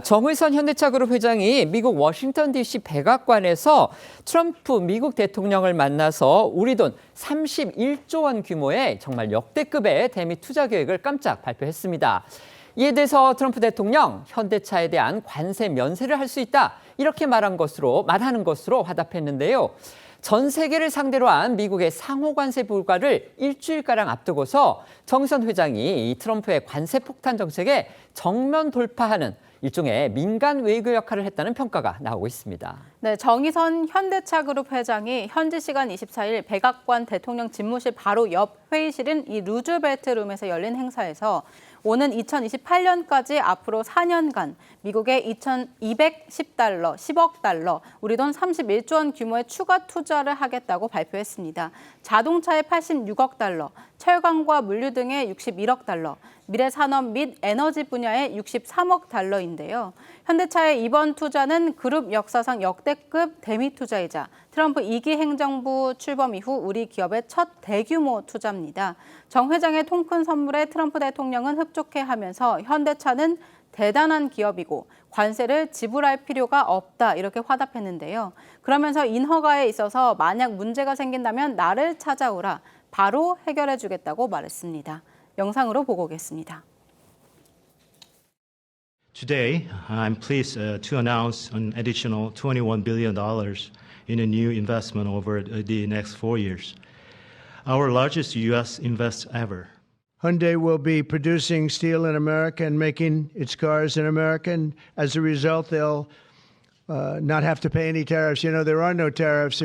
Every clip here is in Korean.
정의선 현대차그룹 회장이 미국 워싱턴 DC 백악관에서 트럼프 미국 대통령을 만나서 우리 돈 31조 원 규모의 정말 역대급의 대미 투자 계획을 깜짝 발표했습니다. 이에 대해서 트럼프 대통령 현대차에 대한 관세 면세를 할 수 있다 이렇게 말하는 것으로 화답했는데요. 전 세계를 상대로 한 미국의 상호 관세 불가를 일주일가량 앞두고서 정의선 회장이 이 트럼프의 관세 폭탄 정책에 정면 돌파하는 일종의 민간 외교 역할을 했다는 평가가 나오고 있습니다. 네, 정의선 현대차그룹 회장이 현지 시간 24일 백악관 대통령 집무실 바로 옆 회의실인 이 루즈벨트 룸에서 열린 행사에서 오는 2028년까지 앞으로 4년간 미국의 2,210달러, 10억 달러, 우리 돈 31조 원 규모의 추가 투자를 하겠다고 발표했습니다. 자동차에 86억 달러, 철강과 물류 등의 61억 달러, 미래 산업 및 에너지 분야에 63억 달러인데요. 현대차의 이번 투자는 그룹 역사상 역대급 대미 투자이자 트럼프 2기 행정부 출범 이후 우리 기업의 첫 대규모 투자입니다. 정 회장의 통큰 선물에 트럼프 대통령은 흡족해하면서 현대차는 대단한 기업이고 관세를 지불할 필요가 없다 이렇게 화답했는데요. 그러면서 인허가에 있어서 만약 문제가 생긴다면 나를 찾아오라 바로 해결해 주겠다고 말했습니다. 영상으로 보고 오겠습니다. Today, I'm pleased to announce an additional $21 billion in a new investment over the next 4 years, our largest U.S. invest ever. Hyundai will be producing steel in America and making its cars in America, and as a result, they'll not have to pay any tariffs. You know, there are no tariffs.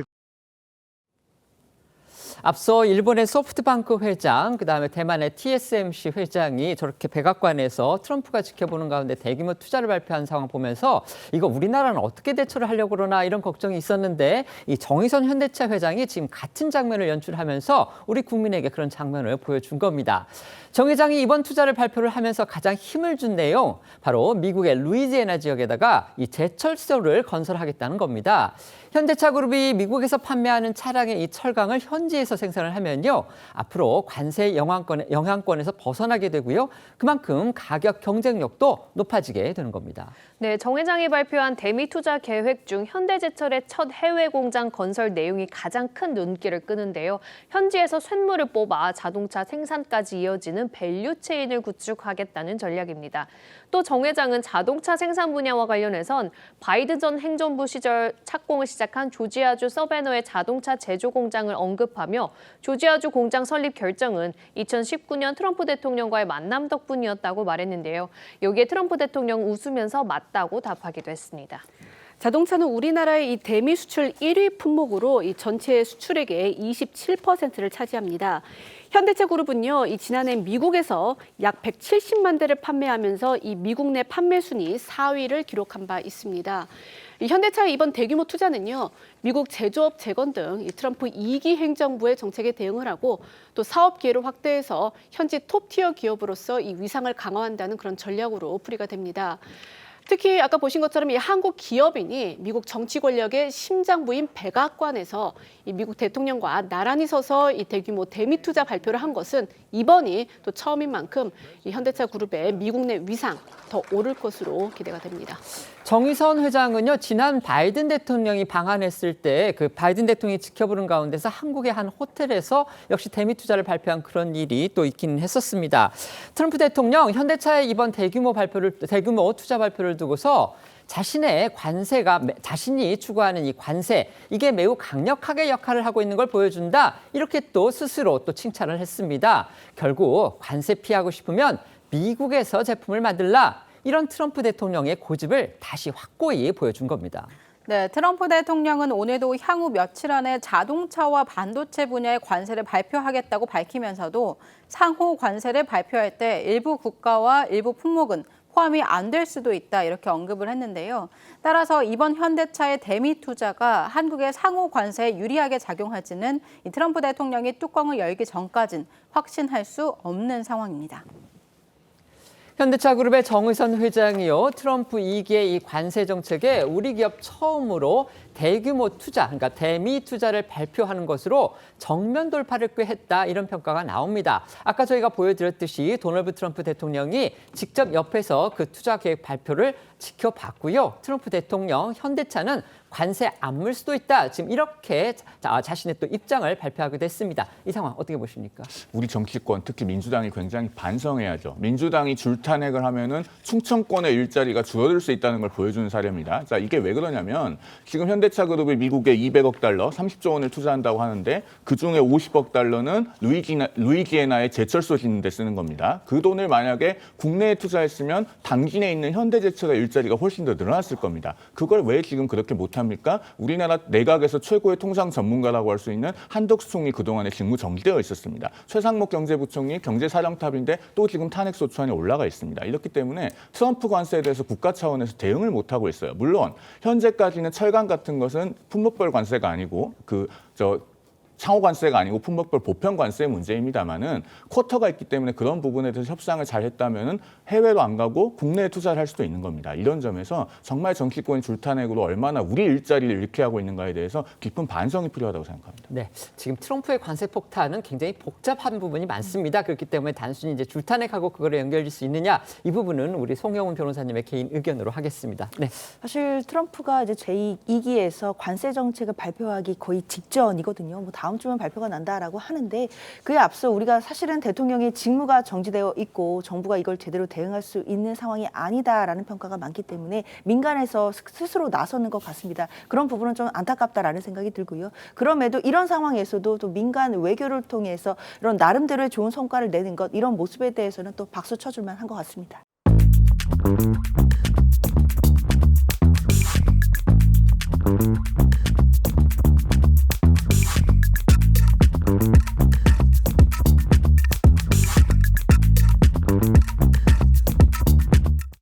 앞서 일본의 소프트뱅크 회장, 그다음에 대만의 TSMC 회장이 저렇게 백악관에서 트럼프가 지켜보는 가운데 대규모 투자를 발표한 상황 보면서 이거 우리나라는 어떻게 대처를 하려고 그러나 이런 걱정이 있었는데 이 정의선 현대차 회장이 지금 같은 장면을 연출하면서 우리 국민에게 그런 장면을 보여준 겁니다. 정 회장이 이번 투자를 발표를 하면서 가장 힘을 준 내용, 바로 미국의 루이지애나 지역에다가 이 제철소를 건설하겠다는 겁니다. 현대차 그룹이 미국에서 판매하는 차량의 이 철강을 현지에서 생산을 하면요, 앞으로 관세 영향권에서 벗어나게 되고요, 그만큼 가격 경쟁력도 높아지게 되는 겁니다. 네, 정 회장이 발표한 대미 투자 계획 중 현대제철의 첫 해외 공장 건설 내용이 가장 큰 눈길을 끄는데요. 현지에서 쇳물을 뽑아 자동차 생산까지 이어지는 밸류 체인을 구축하겠다는 전략입니다. 또 정 회장은 자동차 생산 분야와 관련해선 바이든 전 행정부 시절 착공을 시작한 조지아주 서베너의 자동차 제조 공장을 언급하며 조지아주 공장 설립 결정은 2019년 트럼프 대통령과의 만남 덕분이었다고 말했는데요. 여기에 트럼프 대통령 웃으면서 맞다고 답하기도 했습니다. 자동차는 우리나라의 이 대미 수출 1위 품목으로 이 전체 수출액의 27%를 차지합니다. 현대차 그룹은요, 이 지난해 미국에서 약 170만 대를 판매하면서 이 미국 내 판매 순위 4위를 기록한 바 있습니다. 이 현대차의 이번 대규모 투자는요, 미국 제조업 재건 등 이 트럼프 2기 행정부의 정책에 대응을 하고 또 사업 기회를 확대해서 현지 톱티어 기업으로서 이 위상을 강화한다는 그런 전략으로 풀이가 됩니다. 특히 아까 보신 것처럼 이 한국 기업인이 미국 정치 권력의 심장부인 백악관에서 이 미국 대통령과 나란히 서서 이 대규모 대미 투자 발표를 한 것은 이번이 또 처음인 만큼 이 현대차 그룹의 미국 내 위상 더 오를 것으로 기대가 됩니다. 정의선 회장은요, 지난 바이든 대통령이 방한했을 때 그 바이든 대통령이 지켜보는 가운데서 한국의 한 호텔에서 역시 대미 투자를 발표한 그런 일이 또 있기는 했었습니다. 트럼프 대통령 현대차의 이번 대규모 투자 발표를 두고서 자신이 추구하는 이 관세, 이게 매우 강력하게 역할을 하고 있는 걸 보여준다. 이렇게 또 스스로 또 칭찬을 했습니다. 결국 관세 피하고 싶으면 미국에서 제품을 만들라. 이런 트럼프 대통령의 고집을 다시 확고히 보여준 겁니다. 네, 트럼프 대통령은 오늘도 향후 며칠 안에 자동차와 반도체 분야의 관세를 발표하겠다고 밝히면서도 상호 관세를 발표할 때 일부 국가와 일부 품목은 포함이 안 될 수도 있다 이렇게 언급을 했는데요. 따라서 이번 현대차의 대미 투자가 한국의 상호 관세에 유리하게 작용할지는 이 트럼프 대통령이 뚜껑을 열기 전까진 확신할 수 없는 상황입니다. 현대차 그룹의 정의선 회장이요, 트럼프 2기의 이 관세 정책에 우리 기업 처음으로 대규모 투자, 그러니까 대미 투자를 발표하는 것으로 정면 돌파를 꾀했다 이런 평가가 나옵니다. 아까 저희가 보여드렸듯이 도널드 트럼프 대통령이 직접 옆에서 그 투자 계획 발표를 지켜봤고요. 트럼프 대통령 현대차는 관세 안 물 수도 있다. 지금 이렇게 자신의 또 입장을 발표하기도 했습니다. 이 상황 어떻게 보십니까? 우리 정치권, 특히 민주당이 굉장히 반성해야죠. 민주당이 줄탄핵을 하면은 충청권의 일자리가 줄어들 수 있다는 걸 보여주는 사례입니다. 자, 이게 왜 그러냐면 지금 현대차 그룹이 미국에 200억 달러, 30조 원을 투자한다고 하는데 그중에 50억 달러는 루이지애나의 제철소 짓는 데 쓰는 겁니다. 그 돈을 만약에 국내에 투자했으면 당진에 있는 현대제철의 일자리가 훨씬 더 늘어났을 겁니다. 그걸 왜 지금 그렇게 못합니까? 우리나라 내각에서 최고의 통상 전문가라고 할 수 있는 한덕수 총리 그동안에 직무 정지되어 있었습니다. 최상목 경제부총리 경제사령탑인데 또 지금 탄핵 소추안이 올라가 있습니다. 이렇기 때문에 트럼프 관세에 대해서 국가 차원에서 대응을 못하고 있어요. 물론 현재까지는 철강 같은 것은 품목별 관세가 아니고 상호 관세가 아니고 품목별 보편 관세의 문제입니다만은 쿼터가 있기 때문에 그런 부분에 대해서 협상을 잘 했다면은 해외로 안 가고 국내에 투자를 할 수도 있는 겁니다. 이런 점에서 정말 정치권이 줄탄핵으로 얼마나 우리 일자리를 잃게 하고 있는가에 대해서 깊은 반성이 필요하다고 생각합니다. 네, 지금 트럼프의 관세 폭탄은 굉장히 복잡한 부분이 많습니다. 그렇기 때문에 단순히 이제 줄탄핵하고 그거를 연결질 수 있느냐 이 부분은 우리 송영훈 변호사님의 개인 의견으로 하겠습니다. 네. 사실 트럼프가 이제 제2기에서 관세 정책을 발표하기 거의 직전이거든요. 뭐 다음 주면 발표가 난다라고 하는데 그에 앞서 우리가 사실은 대통령의 직무가 정지되어 있고 정부가 이걸 제대로 대응할 수 있는 상황이 아니다라는 평가가 많기 때문에 민간에서 스스로 나서는 것 같습니다. 그런 부분은 좀 안타깝다라는 생각이 들고요. 그럼에도 이런 상황에서도 또 민간 외교를 통해서 이런 나름대로의 좋은 성과를 내는 것 이런 모습에 대해서는 또 박수 쳐줄 만한 것 같습니다.